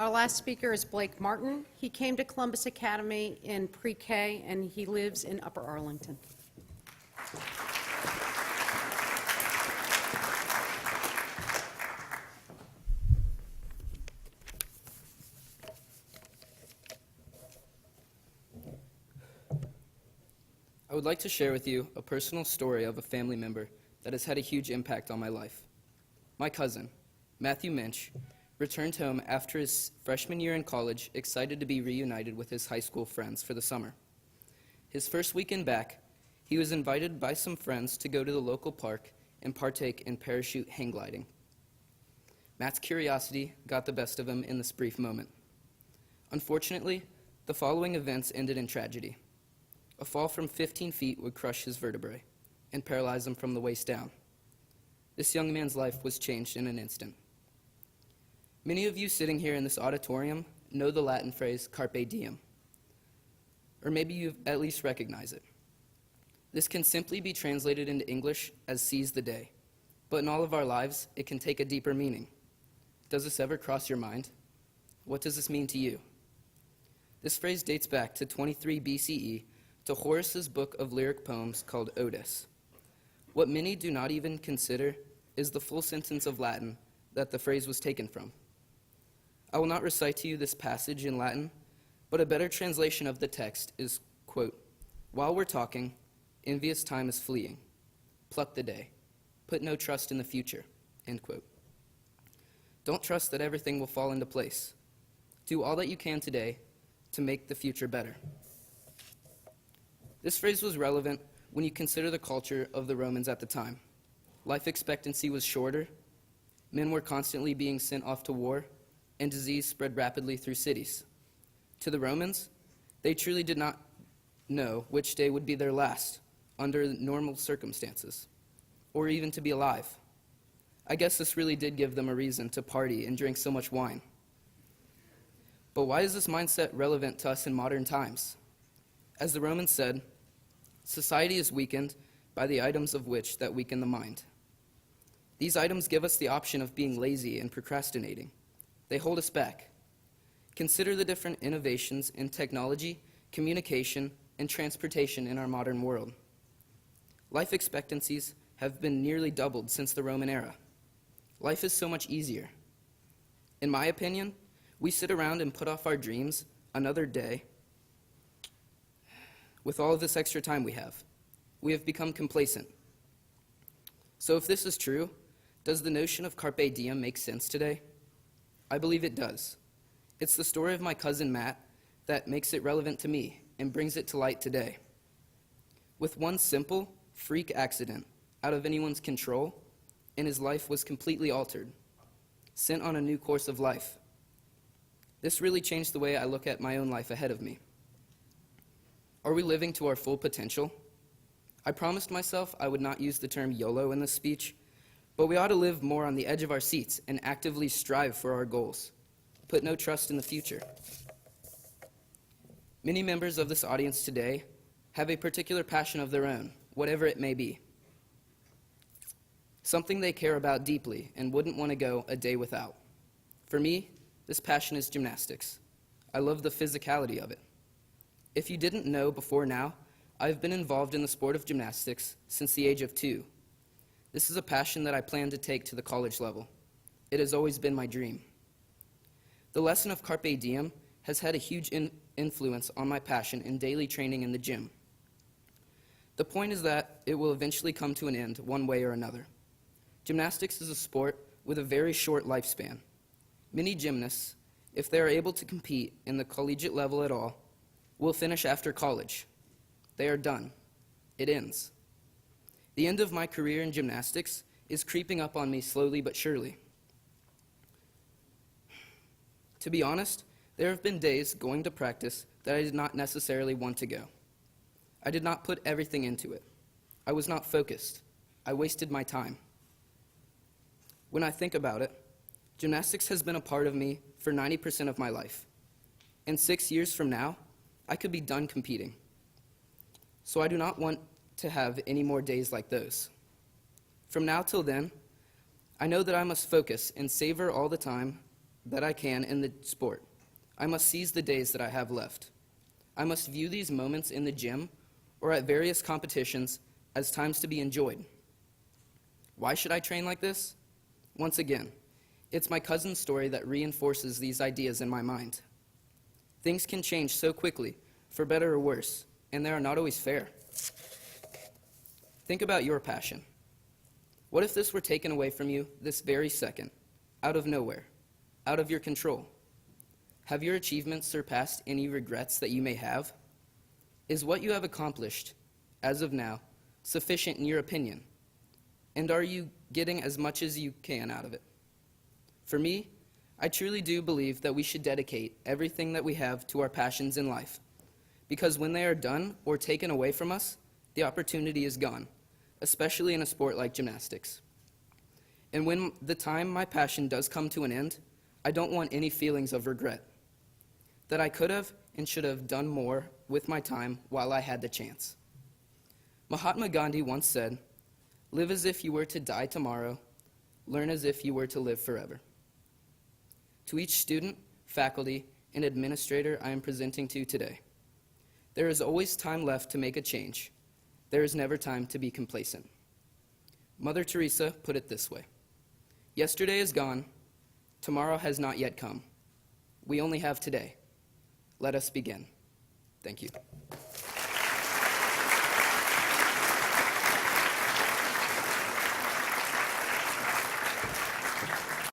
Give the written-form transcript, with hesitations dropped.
Our last speaker is Blake Martin. He came to Columbus Academy in pre-K, and he lives in Upper Arlington. I would like to share with you a personal story of a family member that has had a huge impact on my life. My cousin, Matthew Minch, returned home after his freshman year in college, excited to be reunited with his high school friends for the summer. His first weekend back, he was invited by some friends to go to the local park and partake in parachute hang gliding. Matt's curiosity got the best of him in this brief moment. Unfortunately, the following events ended in tragedy. A fall from 15 feet would crush his vertebrae and paralyze him from the waist down. This young man's life was changed in an instant. Many of you sitting here in this auditorium know the Latin phrase carpe diem, or maybe you at least recognize it. This can simply be translated into English as seize the day, but in all of our lives, it can take a deeper meaning. Does this ever cross your mind? What does this mean to you? This phrase dates back to 23 BCE to Horace's book of lyric poems called Odes. What many do not even consider is the full sentence of Latin that the phrase was taken from. I will not recite to you this passage in Latin, but a better translation of the text is, quote, "While we're talking, envious time is fleeing. Pluck the day. Put no trust in the future," end quote. Don't trust that everything will fall into place. Do all that you can today to make the future better. This phrase was relevant when you consider the culture of the Romans at the time. Life expectancy was shorter, men were constantly being sent off to war, and disease spread rapidly through cities. To the Romans, they truly did not know which day would be their last under normal circumstances, or even to be alive. I guess this really did give them a reason to party and drink so much wine. But why is this mindset relevant to us in modern times? As the Romans said, society is weakened by the items of which that weaken the mind. These items give us the option of being lazy and procrastinating. They hold us back. Consider the different innovations in technology, communication, and transportation in our modern world. Life expectancies have been nearly doubled since the Roman era. Life is so much easier. In my opinion, we sit around and put off our dreams another day. With all of this extra time we have become complacent. So if this is true, does the notion of carpe diem make sense today? I believe it does. It's the story of my cousin Matt that makes it relevant to me and brings it to light today. With one simple, freak accident out of anyone's control, and his life was completely altered, sent on a new course of life. This really changed the way I look at my own life ahead of me. Are we living to our full potential? I promised myself I would not use the term YOLO in this speech, but we ought to live more on the edge of our seats and actively strive for our goals. Put no trust in the future. Many members of this audience today have a particular passion of their own, whatever it may be. Something they care about deeply and wouldn't want to go a day without. For me, this passion is gymnastics. I love the physicality of it. If you didn't know before now, I've been involved in the sport of gymnastics since the age of 2. This is a passion that I plan to take to the college level. It has always been my dream. The lesson of carpe diem has had a huge influence on my passion in daily training in the gym. The point is that it will eventually come to an end one way or another. Gymnastics is a sport with a very short lifespan. Many gymnasts, if they are able to compete in the collegiate level at all, will finish after college. They are done. It ends. The end of my career in gymnastics is creeping up on me slowly but surely. To be honest, there have been days going to practice that I did not necessarily want to go. I did not put everything into it. I was not focused. I wasted my time. When I think about it, gymnastics has been a part of me for 90% of my life. And 6 years from now, I could be done competing. So I do not want to have any more days like those. From now till then, I know that I must focus and savor all the time that I can in the sport. I must seize the days that I have left. I must view these moments in the gym or at various competitions as times to be enjoyed. Why should I train like this? Once again, it's my cousin's story that reinforces these ideas in my mind. Things can change so quickly, for better or worse, and they are not always fair. Think about your passion. What if this were taken away from you this very second, out of nowhere, out of your control? Have your achievements surpassed any regrets that you may have? Is what you have accomplished, as of now, sufficient in your opinion? And are you getting as much as you can out of it? For me, I truly do believe that we should dedicate everything that we have to our passions in life, because when they are done or taken away from us, the opportunity is gone, especially in a sport like gymnastics. And when the time my passion does come to an end, I don't want any feelings of regret, that I could have and should have done more with my time while I had the chance. Mahatma Gandhi once said, "Live as if you were to die tomorrow, learn as if you were to live forever." To each student, faculty, and administrator I am presenting to today, there is always time left to make a change. There is never time to be complacent. Mother Teresa put it this way: yesterday is gone, tomorrow has not yet come. We only have today. Let us begin. Thank you.